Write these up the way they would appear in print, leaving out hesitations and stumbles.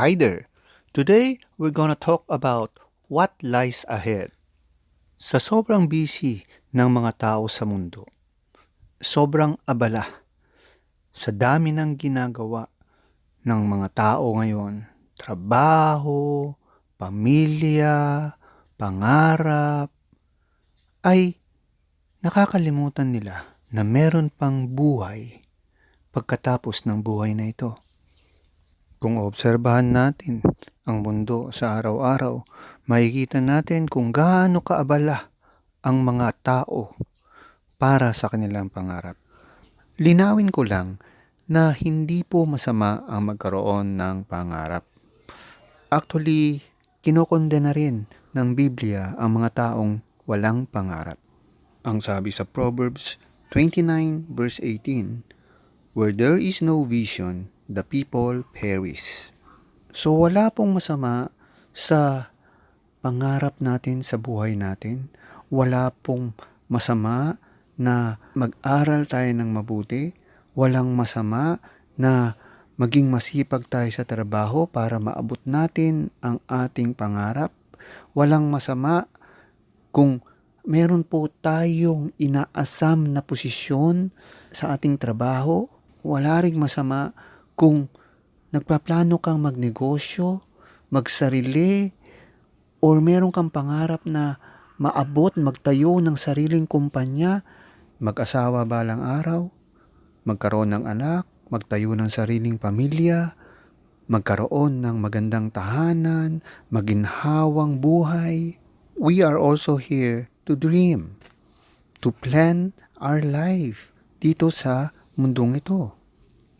Hi there! Today, we're gonna talk about what lies ahead. Sa sobrang busy ng mga tao sa mundo, sobrang abala sa dami ng ginagawa ng mga tao ngayon, trabaho, pamilya, pangarap, ay nakakalimutan nila na meron pang buhay pagkatapos ng buhay na ito. Kung obserbahan natin ang mundo sa araw-araw, makikita natin kung gaano kaabala ang mga tao para sa kanilang pangarap. Linawin ko lang na hindi po masama ang magkaroon ng pangarap. Actually, kinokondena rin ng Biblia ang mga taong walang pangarap. Ang sabi sa Proverbs 29 verse 18, "Where there is no vision, the people perish." So wala pong masama sa pangarap natin sa buhay natin. Wala pong masama na mag-aral tayo ng mabuti. Walang masama na maging masipag tayo sa trabaho para maabot natin ang ating pangarap. Walang masama kung meron po tayong inaasam na posisyon sa ating trabaho. Wala ring masama kung nagpaplano kang magnegosyo, magsarili, or meron kang pangarap na maabot, magtayo ng sariling kumpanya, mag-asawa balang araw, magkaroon ng anak, magtayo ng sariling pamilya, magkaroon ng magandang tahanan, maginhawang buhay. We are also here to dream, to plan our life dito sa mundong ito.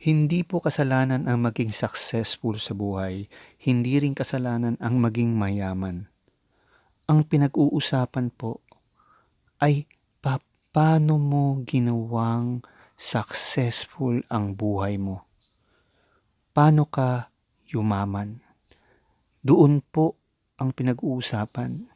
Hindi po kasalanan ang maging successful sa buhay, hindi rin kasalanan ang maging mayaman. Ang pinag-uusapan po ay paano mo ginawang successful ang buhay mo. Paano ka yumaman? Doon po ang pinag-uusapan.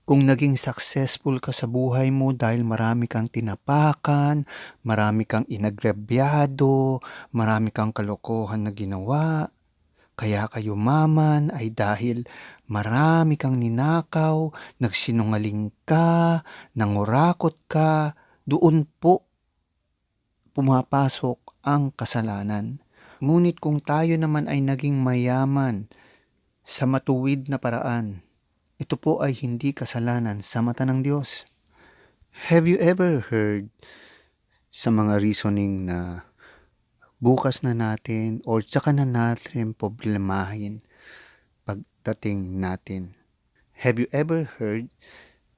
Kung naging successful ka sa buhay mo dahil marami kang tinapakan, marami kang inagrabyado, marami kang kalokohan na ginawa, kaya ka yumaman ay dahil marami kang ninakaw, nagsinungaling ka, nangurakot ka, doon po pumapasok ang kasalanan. Ngunit kung tayo naman ay naging mayaman sa matuwid na paraan, ito po ay hindi kasalanan sa mata ng Diyos. Have you ever heard sa mga reasoning na bukas na natin or tsaka na natin problemahin pagdating natin? Have you ever heard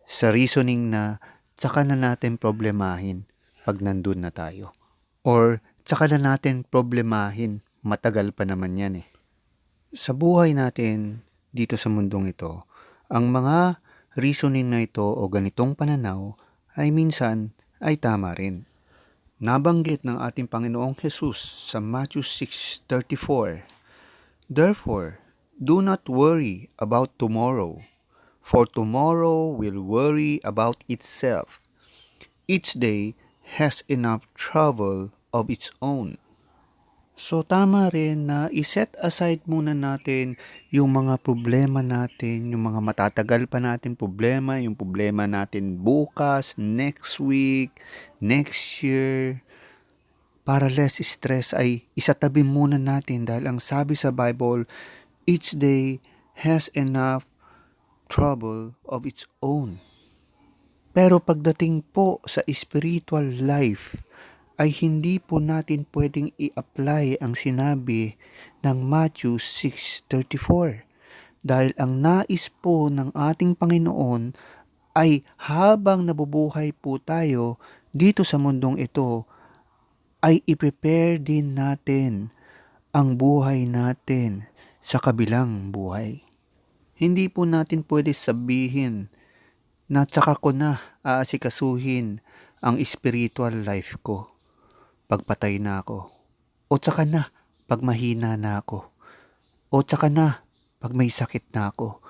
sa reasoning na tsaka na natin problemahin pag nandun na tayo? Or tsaka na natin problemahin, matagal pa naman yan eh. Sa buhay natin dito sa mundong ito, ang mga reasoning na ito o ganitong pananaw ay minsan ay tama rin. Nabanggit ng ating Panginoong Jesus sa Matthew 6:34, "Therefore, do not worry about tomorrow, for tomorrow will worry about itself. Each day has enough trouble of its own." So tama rin na iset aside muna natin yung mga problema natin, yung mga matatagal pa natin problema, yung problema natin bukas, next week, next year. Para less stress ay isatabi muna natin dahil ang sabi sa Bible, each day has enough trouble of its own. Pero pagdating po sa spiritual life, ay hindi po natin pwedeng i-apply ang sinabi ng Matthew 6:34. Dahil ang nais po ng ating Panginoon ay habang nabubuhay po tayo dito sa mundong ito, ay i-prepare din natin ang buhay natin sa kabilang buhay. Hindi po natin pwede sabihin na tsaka ko na aasikasuhin ang spiritual life ko pagpatay na ako. O tsaka na pag mahina na ako. O tsaka na pag may sakit na ako.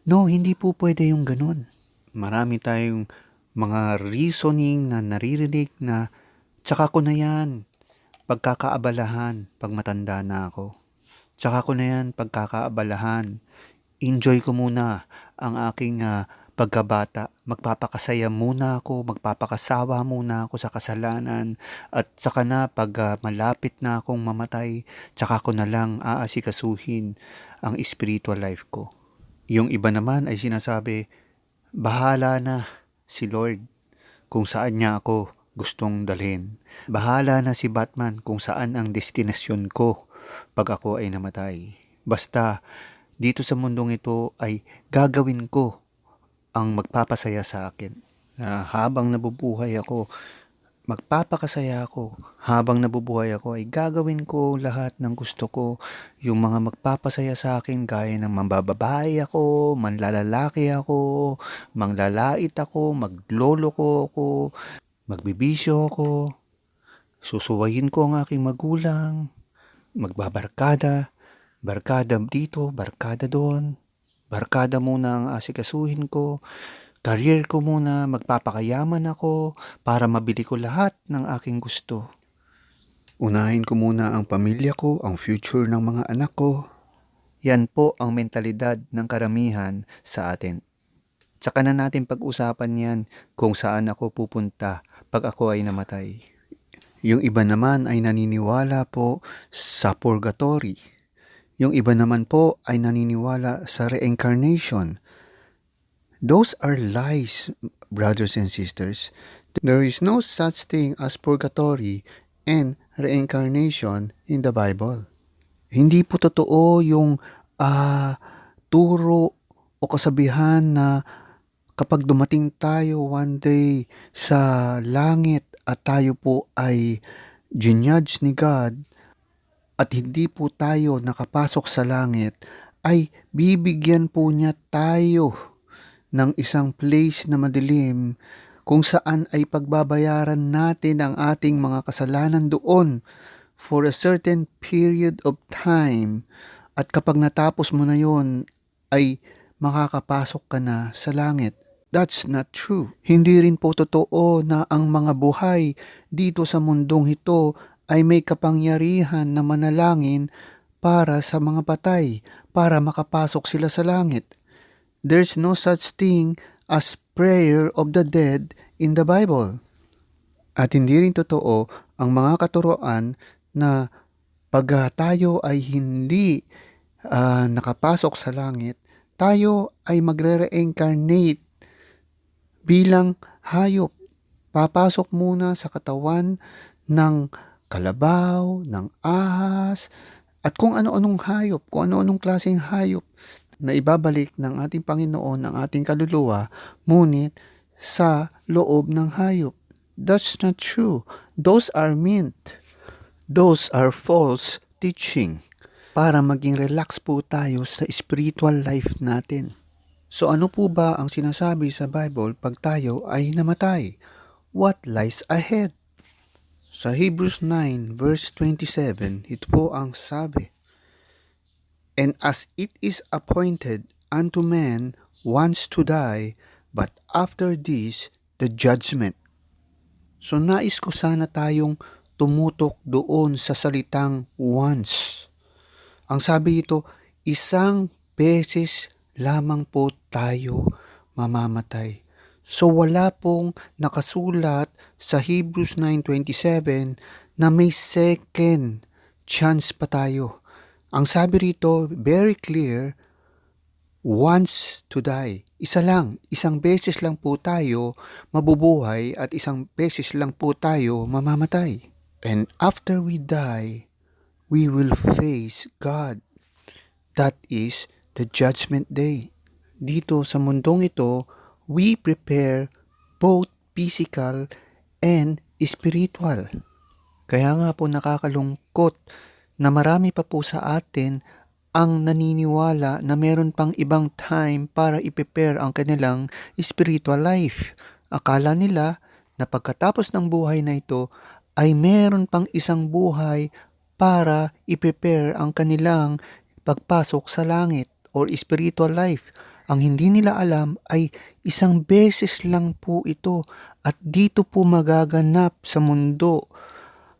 No, hindi po pwede yung ganun. Marami tayong mga reasoning na naririnig na tsaka ko na yan, pagkakaabalahan pag matanda na ako. Tsaka ko na yan pagkakaabalahan. Enjoy ko muna ang aking pagkabata. Magpapakasaya muna ako, magpapakasawa muna ako sa kasalanan. At saka na pag malapit na akong mamatay, tsaka ko na lang aasikasuhin ang spiritual life ko. Yung iba naman ay sinasabi, bahala na si Lord kung saan niya ako gustong dalhin. Bahala na si Batman kung saan ang destinasyon ko pag ako ay namatay. Basta dito sa mundong ito ay gagawin ko ang magpapasaya sa akin. Habang nabubuhay ako, magpapakasaya ako. Habang nabubuhay ako ay gagawin ko lahat ng gusto ko. Yung mga magpapasaya sa akin gaya ng mambababae ako, manlalalaki ako, manglalait ako, magloloko ako, magbibisyo ako, susuwayin ko ang aking magulang, magbabarkada, barkada dito, barkada doon, barkada muna ang asikasuhin ko, career ko muna, magpapakayaman ako para mabili ko lahat ng aking gusto. Unahin ko muna ang pamilya ko, ang future ng mga anak ko. Yan po ang mentalidad ng karamihan sa atin. Tsaka na natin pag-usapan yan kung saan ako pupunta pag ako ay namatay. Yung iba naman ay naniniwala po sa purgatory. Yung iba naman po ay naniniwala sa reincarnation. Those are lies, brothers and sisters. There is no such thing as purgatory and reincarnation in the Bible. Hindi po totoo yung turo o kasabihan na kapag dumating tayo one day sa langit at tayo po ay ginudge ni God at hindi po tayo nakapasok sa langit, ay bibigyan po niya tayo ng isang place na madilim kung saan ay pagbabayaran natin ang ating mga kasalanan doon for a certain period of time. At kapag natapos mo na yon, ay makakapasok ka na sa langit. That's not true. Hindi rin po totoo na ang mga buhay dito sa mundong ito ay may kapangyarihan na manalangin para sa mga patay, para makapasok sila sa langit. There's no such thing as prayer of the dead in the Bible. At hindi rin totoo ang mga katuroan na pag tayo ay hindi nakapasok sa langit, tayo ay magre-reincarnate bilang hayop. Papasok muna sa katawan ng kalabaw, ng ahas, at kung ano-anong hayop, kung ano-anong klaseng hayop na ibabalik ng ating Panginoon ang ating kaluluwa, ngunit sa loob ng hayop. That's not true. Those are myth. Those are false teaching para maging relax po tayo sa spiritual life natin. So ano po ba ang sinasabi sa Bible pag tayo ay namatay? What lies ahead? Sa Hebrews 9 verse 27, ito po ang sabi, and as it is appointed unto man once to die, but after this, the judgment. So nais ko sana tayong tumutok doon sa salitang once. Ang sabi ito, isang beses lamang po tayo mamamatay. So wala pong nakasulat sa Hebrews 9:27 na may second chance pa tayo. Ang sabi rito, very clear, once to die. Isa lang, isang beses lang po tayo mabubuhay at isang beses lang po tayo mamamatay. And after we die, we will face God. That is the judgment day. Dito sa mundong ito, we prepare both physical and spiritual. Kaya nga po nakakalungkot na marami pa po sa atin ang naniniwala na meron pang ibang time para i-prepare ang kanilang spiritual life. Akala nila na pagkatapos ng buhay na ito ay meron pang isang buhay para i-prepare ang kanilang pagpasok sa langit or spiritual life. Ang hindi nila alam ay isang beses lang po ito at dito po magaganap sa mundo.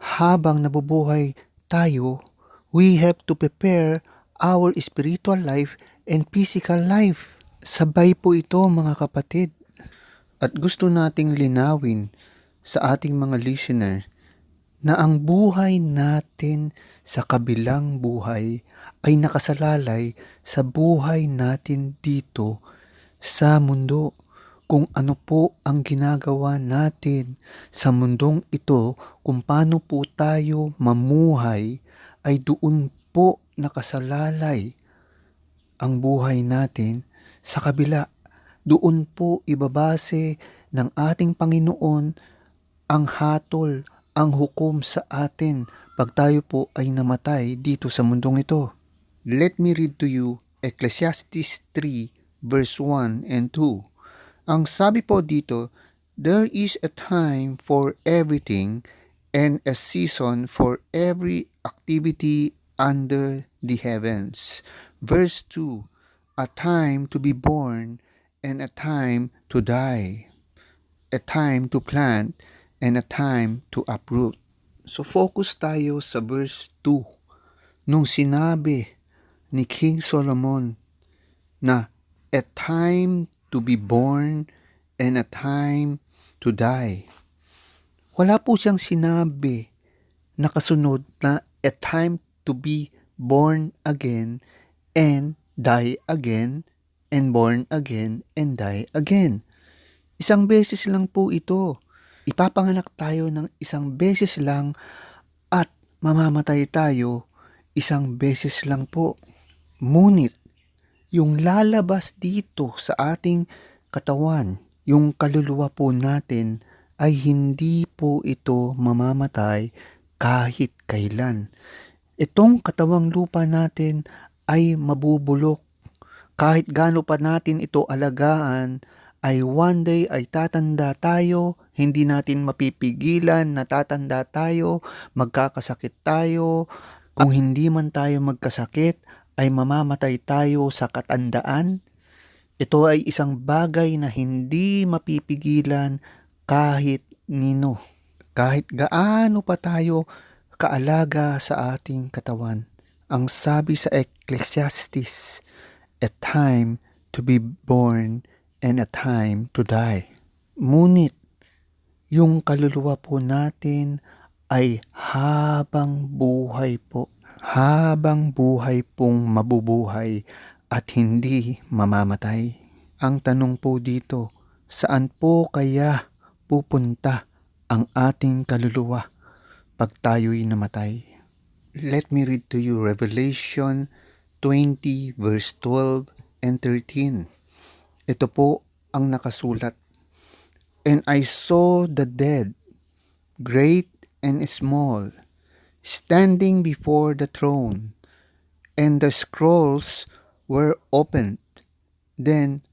Habang nabubuhay tayo, we have to prepare our spiritual life and physical life. Sabay po ito mga kapatid. At gusto nating linawin sa ating mga listener na ang buhay natin sa kabilang buhay ay nakasalalay sa buhay natin dito sa mundo. Kung ano po ang ginagawa natin sa mundong ito, kung paano po tayo mamuhay, ay doon po nakasalalay ang buhay natin sa kabila. Doon po ibabase ng ating Panginoon ang hatol, ang hukom sa atin pag tayo po ay namatay dito sa mundong ito. Let me read to you Ecclesiastes 3 verse 1 and 2. Ang sabi po dito, there is a time for everything and a season for every activity under the heavens. Verse 2, a time to be born and a time to die, a time to plant and a time to uproot. So focus tayo sa verse 2 nung sinabi ni King Solomon na a time to be born and a time to die. Wala po siyang sinabi na kasunod na a time to be born again and die again and born again and die again. Isang beses lang po ito. Ipapanganak tayo ng isang beses lang at mamamatay tayo isang beses lang po. Ngunit, yung lalabas dito sa ating katawan, yung kaluluwa po natin, ay hindi po ito mamamatay kahit kailan. Itong katawang lupa natin ay mabubulok. Kahit gaano pa natin ito alagaan, ay one day ay tatanda tayo, hindi natin mapipigilan na tatanda tayo, magkakasakit tayo. Kung hindi man tayo magkasakit, ay mamamatay tayo sa katandaan. Ito ay isang bagay na hindi mapipigilan kahit nino. Kahit gaano pa tayo kaalaga sa ating katawan. Ang sabi sa Ecclesiastes, a time to be born and a time to die. Ngunit, yung kaluluwa po natin ay habang buhay po. Habang buhay pong mabubuhay at hindi mamamatay. Ang tanong po dito, saan po kaya pupunta ang ating kaluluwa pag tayo'y namatay? Let me read to you Revelation 20 verse 12 and 13. Ito po ang nakasulat. And I saw the dead, great and small, standing before the throne, and the scrolls were opened. Then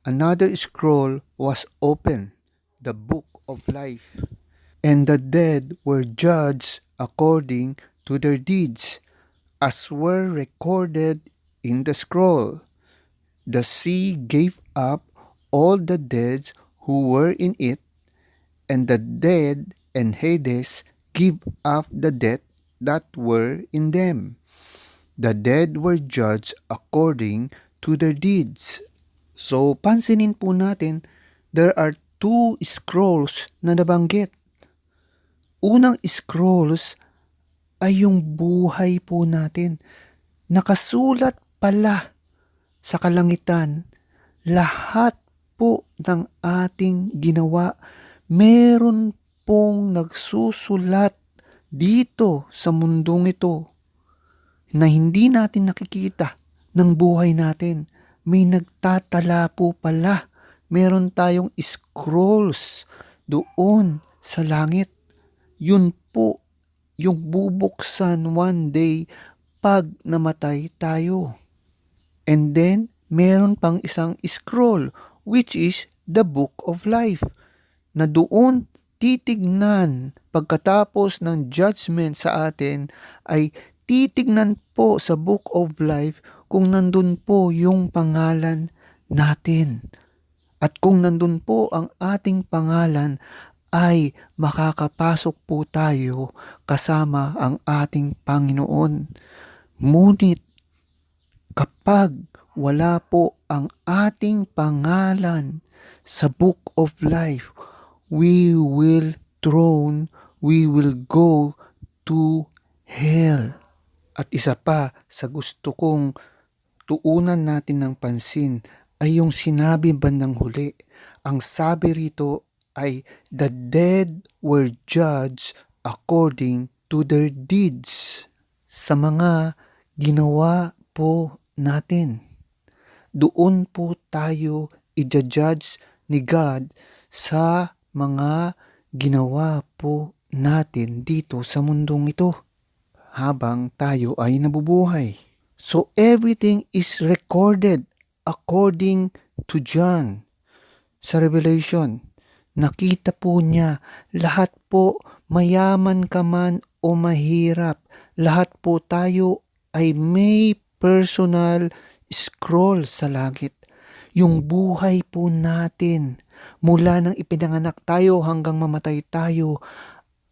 another scroll was opened, the book of life. And the dead were judged according to their deeds, as were recorded in the scroll. The sea gave up all the dead who were in it, and the dead and Hades gave up the dead that were in them. The dead were judged according to their deeds. So, pansinin po natin, there are two scrolls na nabanggit. Unang scrolls ay yung buhay po natin. Nakasulat pala sa kalangitan, lahat po ng ating ginawa, meron pong nagsusulat dito sa mundong ito na hindi natin nakikita ng buhay natin. May nagtatala po pala. Meron tayong scrolls doon sa langit. Yun po yung bubuksan one day pag namatay tayo. And then, meron pang isang scroll, which is the book of life, na doon titignan pagkatapos ng judgment sa atin, ay titignan po sa book of life kung nandun po yung pangalan natin. At kung nandun po ang ating pangalan, ay makakapasok po tayo kasama ang ating Panginoon. Ngunit, kapag wala po ang ating pangalan sa Book of Life, we will go to hell. At isa pa sa gusto kong tuunan natin ng pansin ay yung sinabi bandang huli. Ang sabi rito ay the dead were judged according to their deeds. Sa mga ginawa po natin. Doon po tayo i-judge ni God sa mga ginawa po natin dito sa mundong ito habang tayo ay nabubuhay. So everything is recorded according to John. Sa Revelation, nakita po niya lahat po, mayaman ka man o mahirap, lahat po tayo ay may personal scroll sa langit. Yung buhay po natin, mula nang ipinanganak tayo hanggang mamatay tayo,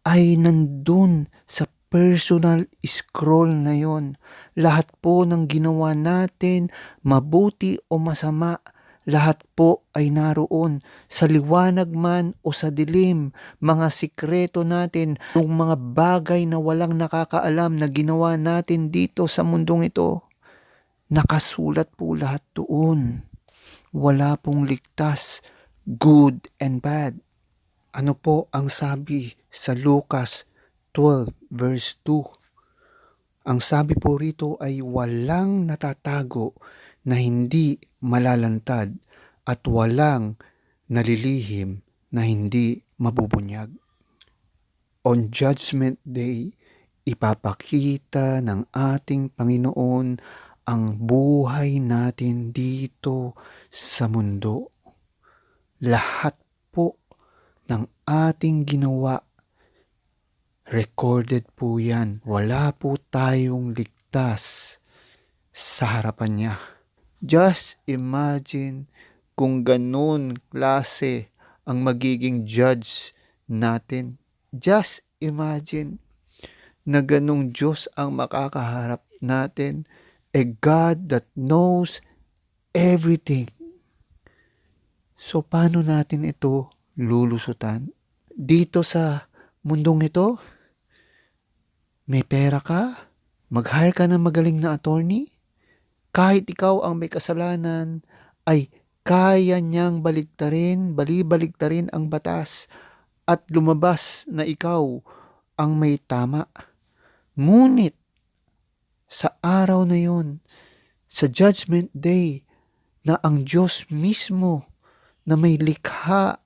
ay nandun sa personal scroll na yon. Lahat po ng ginawa natin, mabuti o masama, lahat po ay naroon sa liwanag man o sa dilim, mga sikreto natin, yung mga bagay na walang nakakaalam na ginawa natin dito sa mundong ito. Nakasulat po lahat doon. Wala pong ligtas, good and bad. Ano po ang sabi sa Lucas 12 verse 2? Ang sabi po rito ay walang natatago na hindi malalantad at walang nalilihim na hindi mabubunyag. On Judgment Day, ipapakita ng ating Panginoon ang buhay natin dito sa mundo. Lahat po ng ating ginawa, recorded po yan. Wala po tayong ligtas sa harapan niya. Just imagine kung ganun klase ang magiging judge natin. Just imagine na ganung Diyos ang makakaharap natin. A God that knows everything. So paano natin ito lulusutan? Dito sa mundong ito, may pera ka, mag-hire ka ng magaling na attorney, kahit ikaw ang may kasalanan, ay kaya niyang balibaliktarin ang batas at lumabas na ikaw ang may tama. Ngunit, sa araw na yon, sa Judgment Day, na ang Diyos mismo na may likha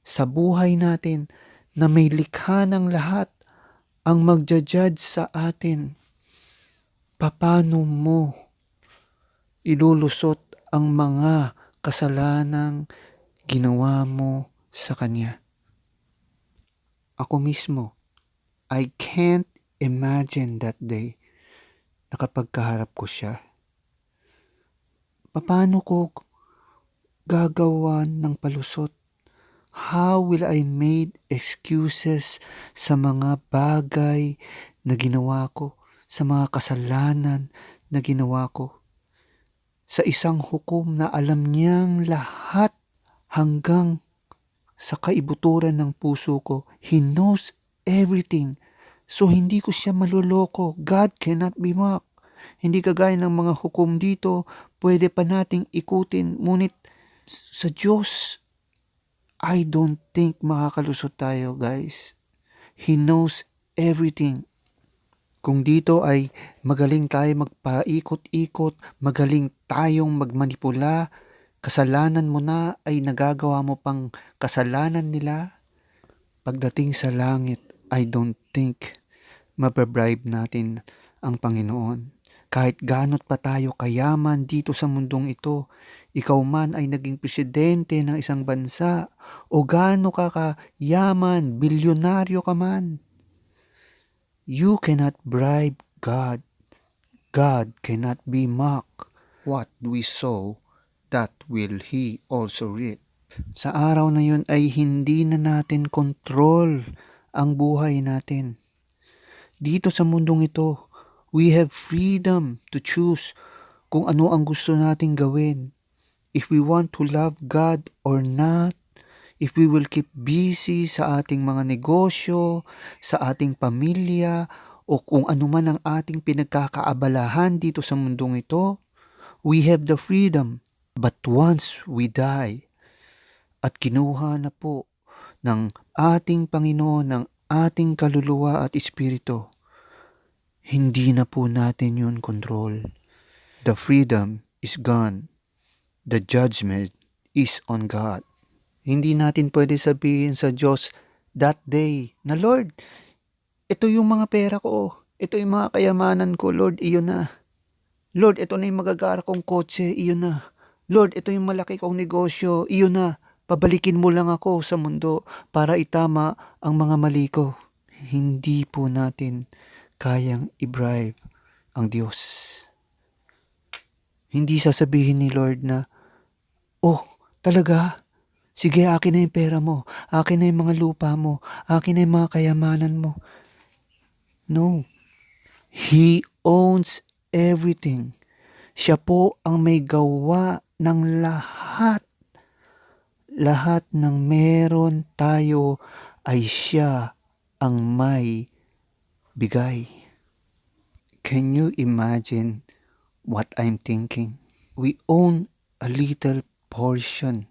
sa buhay natin, na may likha ng lahat, ang magja-judge sa atin, paano mo ilulusot ang mga kasalanang ginawa mo sa Kanya? Ako mismo, I can't imagine that day na kapag kaharap ko siya. Paano ko gagawan ng palusot? How will I make excuses sa mga bagay na ginawa ko, sa mga kasalanan na ginawa ko? Sa isang hukom na alam niyang lahat hanggang sa kaibuturan ng puso ko. He knows everything. So hindi ko siya maloloko. God cannot be mocked. Hindi kagaya ng mga hukom dito, pwede pa nating ikutin. Ngunit sa Diyos, I don't think makakalusot tayo, guys. He knows everything. Kung dito ay magaling tayo magpaikot-ikot, magaling tayong magmanipula, kasalanan mo na ay nagagawa mo pang kasalanan nila, pagdating sa langit, I don't think mababribe natin ang Panginoon. Kahit ganot pa tayo kayaman dito sa mundong ito, ikaw man ay naging presidente ng isang bansa, o gaano ka kayaman, bilyonaryo ka man, you cannot bribe God. God cannot be mocked. What we sow, that will He also reap. Sa araw na yun ay hindi na natin control ang buhay natin. Dito sa mundong ito, we have freedom to choose kung ano ang gusto nating gawin. If we want to love God or not, if we will keep busy sa ating mga negosyo, sa ating pamilya, o kung ano man ang ating pinagkakaabalahan dito sa mundong ito, we have the freedom. But once we die, at kinuha na po ng ating Panginoon, ng ating kaluluwa at espiritu, hindi na po natin yun control. The freedom is gone. The judgment is on God. Hindi natin pwede sabihin sa Diyos that day na, Lord, ito yung mga pera ko, ito yung mga kayamanan ko, Lord, iyon na. Lord, ito na yung magagara kong kotse, iyon na. Lord, ito yung malaki kong negosyo, iyon na. Pabalikin mo lang ako sa mundo para itama ang mga mali ko. Hindi po natin kayang i-bribe ang Diyos. Hindi sasabihin ni Lord na, oh, talaga? Sige, akin na yung pera mo. Akin na yung mga lupa mo. Akin na yung mga kayamanan mo. No. He owns everything. Siya po ang may gawa ng lahat. Lahat ng meron tayo ay siya ang may bigay. Can you imagine what I'm thinking? We own a little portion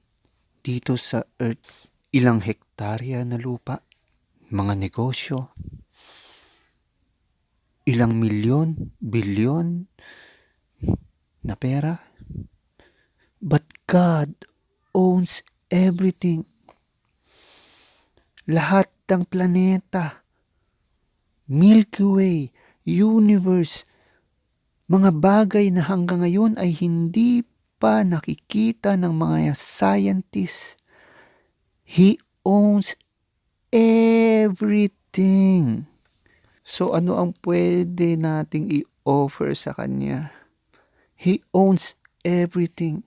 dito sa earth. Ilang hektarya na lupa, mga negosyo, ilang milyon, bilyon na pera. But God owns everything. Lahat ng planeta, Milky Way, universe, mga bagay na hanggang ngayon ay hindi pa nakikita ng mga scientists. He owns everything. So ano ang pwede nating i-offer sa Kanya? He owns everything.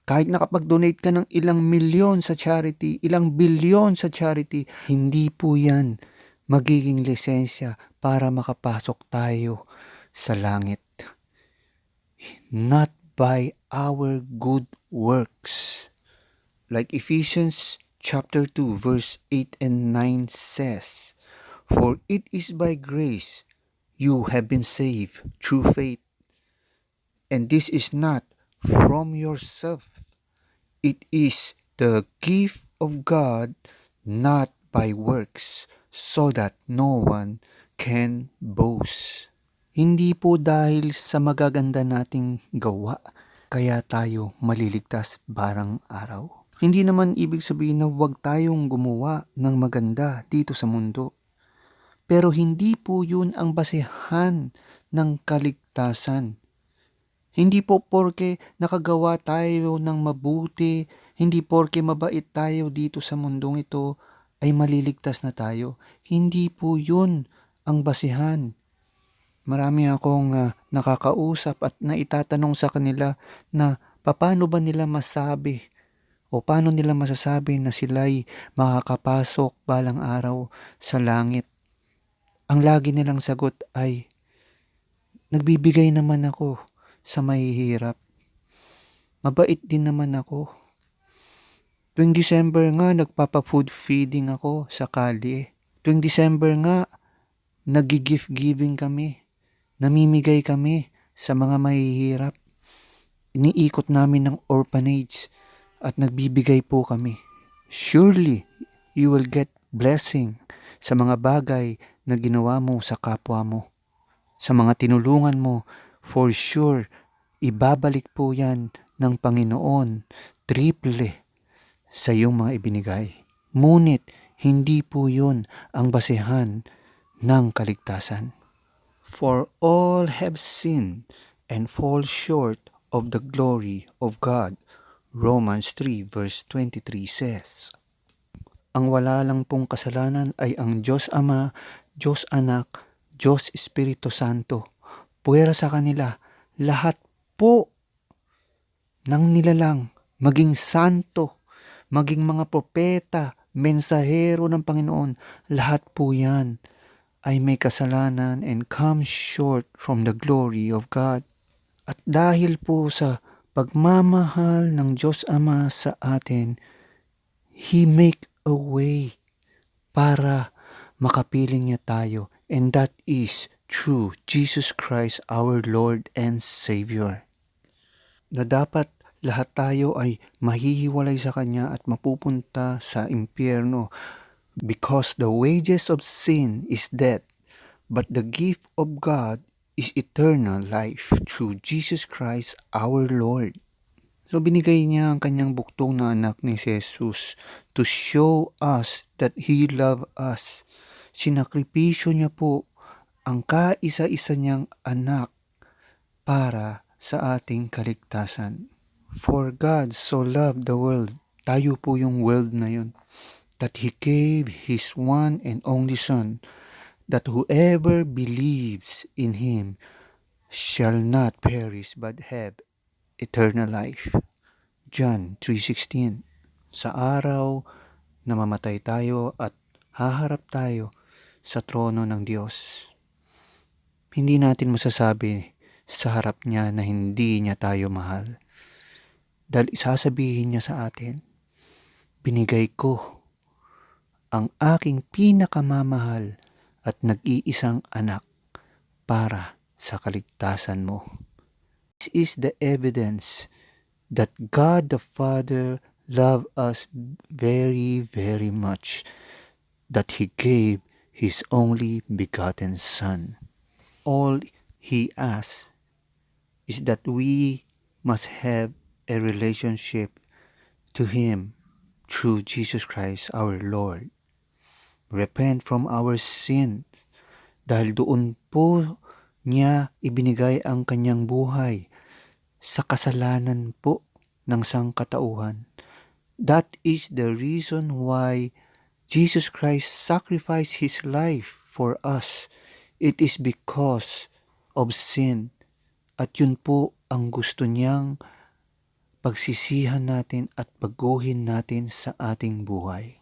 Kahit nakapag-donate ka ng ilang milyon sa charity, ilang bilyon sa charity, hindi po yan magiging lisensya para makapasok tayo sa langit. Not by our good works. Like Ephesians chapter 2 verse 8 and 9 says, "For it is by grace you have been saved through faith. And this is not from yourself. It is the gift of God, not by works, so that no one can boast." Hindi po dahil sa magaganda nating gawa, kaya tayo maliligtas barang araw. Hindi naman ibig sabihin na huwag tayong gumawa ng maganda dito sa mundo. Pero hindi po yun ang basehan ng kaligtasan. Hindi po porke nakagawa tayo ng mabuti, hindi porke mabait tayo dito sa mundong ito, ay maliligtas na tayo. Hindi po yun ang basehan. Marami akong nakakausap at naitatanong sa kanila na paano ba nila masabi o paano nila masasabi na sila'y makakapasok balang araw sa langit. Ang lagi nilang sagot ay, nagbibigay naman ako sa mahihirap. Mabait din naman ako. Tuwing December nga, nagpapa-food feeding ako sa kalye. Tuwing December nga, nag-gift giving kami. Namimigay kami sa mga mahihirap. Iniikot namin ng orphanage at nagbibigay po kami. Surely, you will get blessing sa mga bagay na ginawa mo sa kapwa mo. Sa mga tinulungan mo, for sure, ibabalik po yan ng Panginoon triple sa iyong mga ibinigay. Ngunit, hindi po yun ang basehan ng kaligtasan. For all have sinned and fall short of the glory of God. Romans 3 verse 23 says, ang wala lang pong kasalanan ay ang Diyos Ama, Diyos Anak, Diyos Espiritu Santo. Puwera sa kanila, lahat po ng nilalang, maging santo, maging mga propeta, mensahero ng Panginoon, lahat po yan ay may kasalanan and come short from the glory of God. At dahil po sa pagmamahal ng Diyos Ama sa atin, He make a way para makapiling niya tayo, and that is through Jesus Christ our Lord and Savior. Na dapat lahat tayo ay mahihiwalay sa Kanya at mapupunta sa impyerno, because the wages of sin is death, but the gift of God is eternal life through Jesus Christ our Lord. So binigay niya ang kanyang buktong na anak ni Jesus to show us that He loved us. Sinakripisyo niya po ang kaisa-isa niyang anak para sa ating kaligtasan. For God so loved the world, tayo po yung world na yun, that He gave His one and only Son, that whoever believes in Him shall not perish but have eternal life. John 3:16. Sa araw na mamatay tayo at haharap tayo sa trono ng Diyos, hindi natin masasabi sa harap niya na hindi niya tayo mahal. Dahil isasabihin niya sa atin, binigay ko ang aking pinakamamahal at nag-iisang anak para sa kaligtasan mo. This is the evidence that God the Father loved us very, very much, that He gave His only begotten Son. All He asks is that we must have a relationship to Him through Jesus Christ our Lord. Repent from our sin, dahil doon po niya ibinigay ang kanyang buhay sa kasalanan po ng sangkatauhan. That is the reason why Jesus Christ sacrificed His life for us. It is because of sin. At yun po ang gusto niyang pagsisihan natin at baguhin natin sa ating buhay.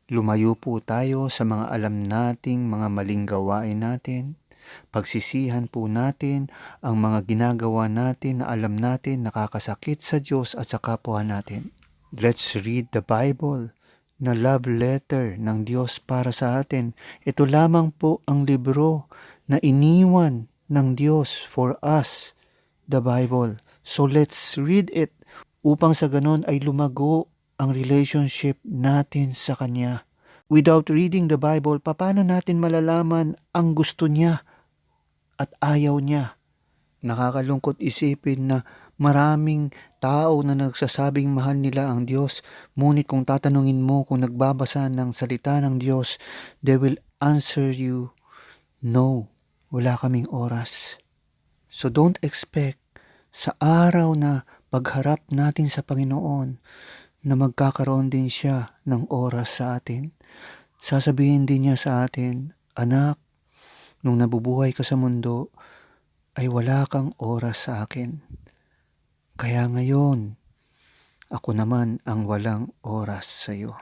Lumayo po tayo sa mga alam nating mga maling gawain natin. Pagsisihan po natin ang mga ginagawa natin na alam natin nakakasakit sa Diyos at sa kapwa natin. Let's read the Bible, na love letter ng Diyos para sa atin. Ito lamang po ang libro na iniwan ng Diyos for us, the Bible. So let's read it upang sa ganun ay lumago ang relationship natin sa Kanya. Without reading the Bible, paano natin malalaman ang gusto niya at ayaw niya? Nakakalungkot isipin na maraming tao na nagsasabing mahal nila ang Diyos, ngunit kung tatanungin mo kung nagbabasa ng salita ng Diyos, they will answer you, no, wala kaming oras. So don't expect sa araw na pagharap natin sa Panginoon na magkakaroon din siya ng oras sa atin. Sasabihin din niya sa atin, anak, nung nabubuhay ka sa mundo, ay wala kang oras sa akin. Kaya ngayon, ako naman ang walang oras sa iyo.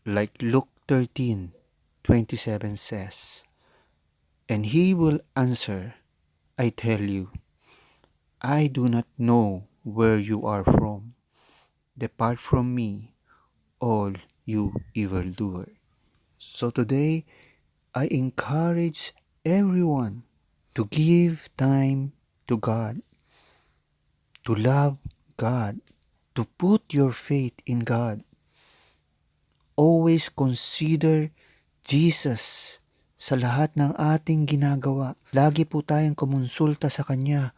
Like Luke 13:27 says, and He will answer, I tell you, I do not know where you are from. Depart from me, all you evildoer. So today, I encourage everyone to give time to God, to love God, to put your faith in God. Always consider Jesus sa lahat ng ating ginagawa. Lagi po tayong kumonsulta sa Kanya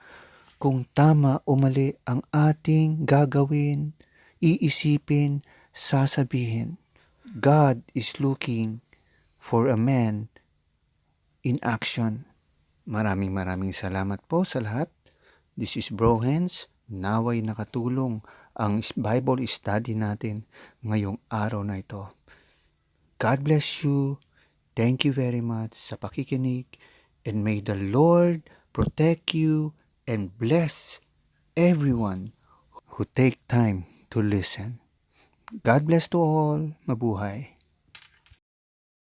kung tama o mali ang ating gagawin, iisipin, sasabihin. God is looking for a man in action. Maraming salamat po sa lahat. This is Bro Hens. Naway nakatulong ang Bible study natin ngayong araw na ito. God bless you. Thank you very much sa pakikinig, and may the Lord protect you and bless everyone who take time to listen. God bless to all. Mabuhay.